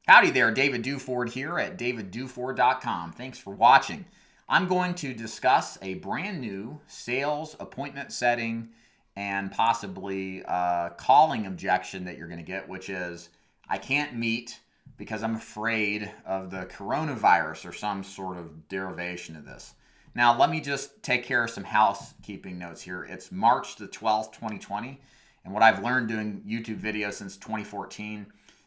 Howdy there, David Duford here at davidduford.com. Thanks for watching. I'm going to discuss a brand new sales appointment setting and possibly calling objection that you're going to get, which is I can't meet because I'm afraid of the coronavirus or some sort of derivation of this. Now, let me just take care of some housekeeping notes here. It's March the 12th, 2020, and what I've learned doing YouTube videos since 2014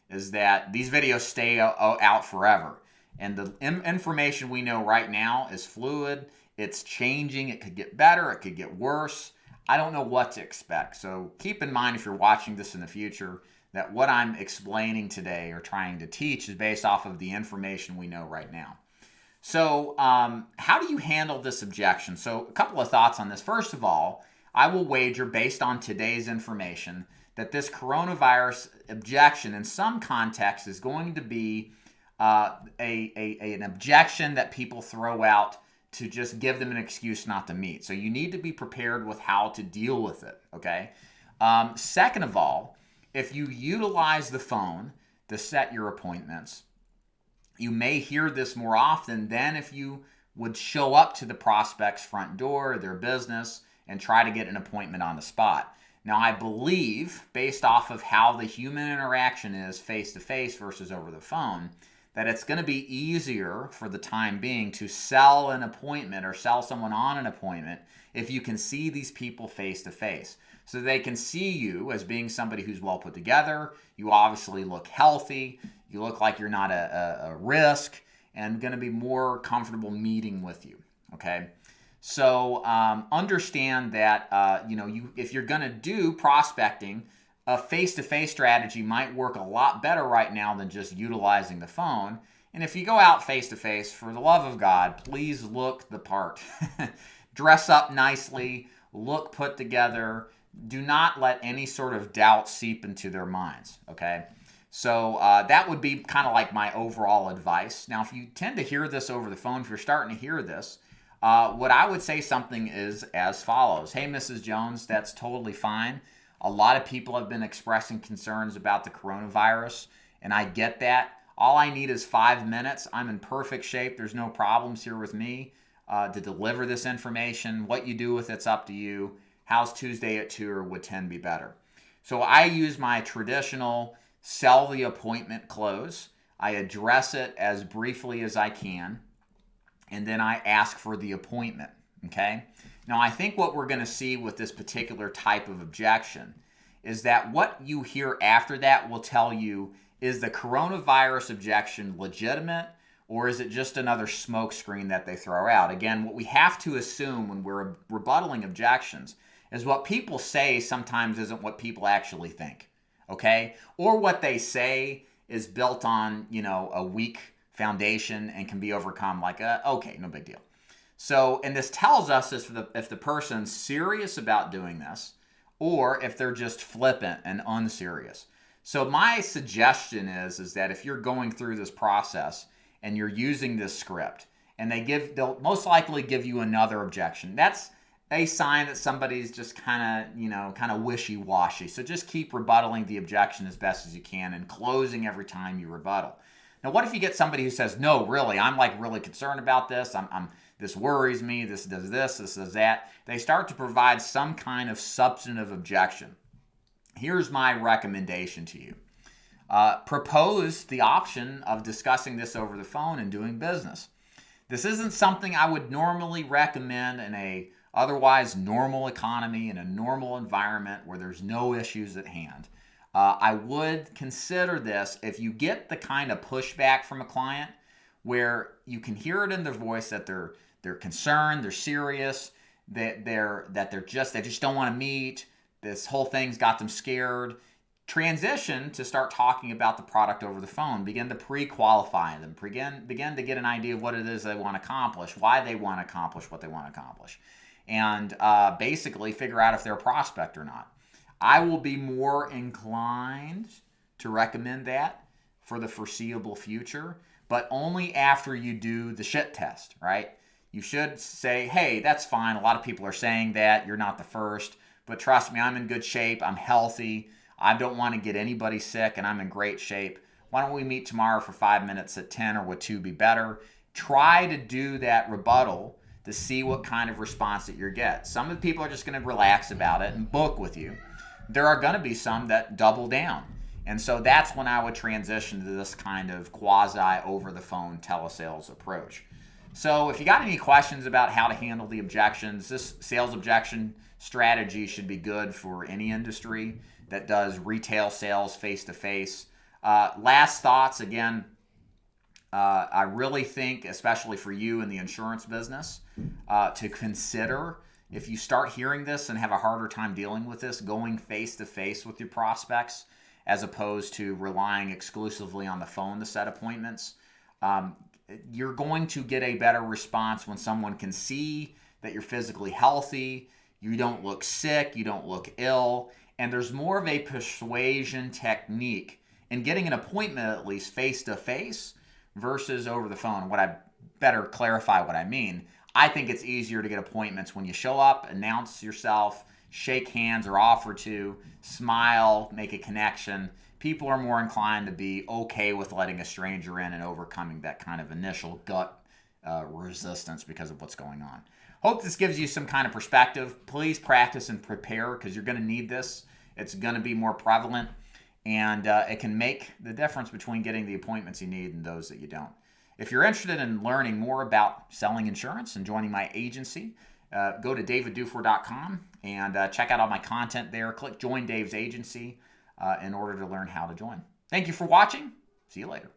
is that these videos stay out forever. And the information we know right now is fluid. It's changing. It could get better. It could get worse. I don't know what to expect. So keep in mind if you're watching this in the future that what I'm explaining today or trying to teach is based off of the information we know right now. So how do you handle this objection? So a couple of thoughts on this. First of all, I will wager based on today's information that this coronavirus objection in some context is going to be an objection that people throw out to just give them an excuse not to meet. So you need to be prepared with how to deal with it, okay? Second of all, if you utilize the phone to set your appointments, you may hear this more often than if you would show up to the prospect's front door, their business, and try to get an appointment on the spot. Now, I believe, based off of how the human interaction is face-to-face versus over the phone, that it's going to be easier for the time being to sell an appointment or sell someone on an appointment if you can see these people face-to-face. So they can see you as being somebody who's well put together. You obviously look healthy. You look like you're not a risk and going to be more comfortable meeting with you, okay? So understand that if you're going to do prospecting, a face-to-face strategy might work a lot better right now than just utilizing the phone. And if you go out face-to-face, for the love of God, please look the part. Dress up nicely, look put together. Do not let any sort of doubt seep into their minds, okay? So that would be kind of like my overall advice. Now, if you tend to hear this over the phone, if you're starting to hear this, what I would say something is as follows. Hey, Mrs. Jones, that's totally fine. A lot of people have been expressing concerns about the coronavirus, and I get that. All I need is 5 minutes. I'm in perfect shape. There's no problems here with me to deliver this information. What you do with it's up to you. How's Tuesday at 2 or would 10 be better? So I use my traditional sell the appointment close. I address it as briefly as I can, and then I ask for the appointment, okay? Now, I think what we're going to see with this particular type of objection is that what you hear after that will tell you, is the coronavirus objection legitimate, or is it just another smokescreen that they throw out? Again, what we have to assume when we're rebuttaling objections is what people say sometimes isn't what people actually think, okay? Or what they say is built on, a weak foundation and can be overcome like, okay, no big deal. So, and this tells us if the person's serious about doing this or if they're just flippant and unserious. So my suggestion is that if you're going through this process and you're using this script and they'll most likely give you another objection, that's a sign that somebody's just kind of wishy-washy. So just keep rebuttaling the objection as best as you can and closing every time you rebuttal. Now, what if you get somebody who says, no, really, I'm really concerned about this. This worries me. This does this. This does that. They start to provide some kind of substantive objection. Here's my recommendation to you. Propose the option of discussing this over the phone and doing business. This isn't something I would normally recommend in a otherwise normal economy, in a normal environment where there's no issues at hand. I would consider this if you get the kind of pushback from a client where you can hear it in their voice that they're concerned, they're serious, that they just don't want to meet. This whole thing's got them scared. Transition to start talking about the product over the phone. Begin to pre-qualify them. Begin to get an idea of what it is they want to accomplish, why they want to accomplish what they want to accomplish, and basically figure out if they're a prospect or not. I will be more inclined to recommend that for the foreseeable future, but only after you do the shit test, right? You should say, hey, that's fine. A lot of people are saying that. You're not the first, but trust me, I'm in good shape. I'm healthy. I don't want to get anybody sick, and I'm in great shape. Why don't we meet tomorrow for 5 minutes at 10, or would 2 be better? Try to do that rebuttal to see what kind of response that you get. Some of the people are just going to relax about it and book with you. There are going to be some that double down. And so that's when I would transition to this kind of quasi over the phone telesales approach. So if you got any questions about how to handle the objections, this sales objection strategy should be good for any industry that does retail sales face-to-face. Last thoughts, again, I really think, especially for you in the insurance business, to consider, if you start hearing this and have a harder time dealing with this, going face-to-face with your prospects as opposed to relying exclusively on the phone to set appointments. You're going to get a better response when someone can see that you're physically healthy, you don't look sick, you don't look ill, and there's more of a persuasion technique in getting an appointment, at least face-to-face, versus over the phone. What I better clarify what I mean. I think it's easier to get appointments when you show up, announce yourself, shake hands or offer to, smile, make a connection. People are more inclined to be okay with letting a stranger in and overcoming that kind of initial gut resistance because of what's going on. Hope this gives you some kind of perspective. Please practice and prepare, because you're going to need this. It's going to be more prevalent, and it can make the difference between getting the appointments you need and those that you don't. If you're interested in learning more about selling insurance and joining my agency, go to daviddufour.com and check out all my content there. Click Join Dave's Agency in order to learn how to join. Thank you for watching. See you later.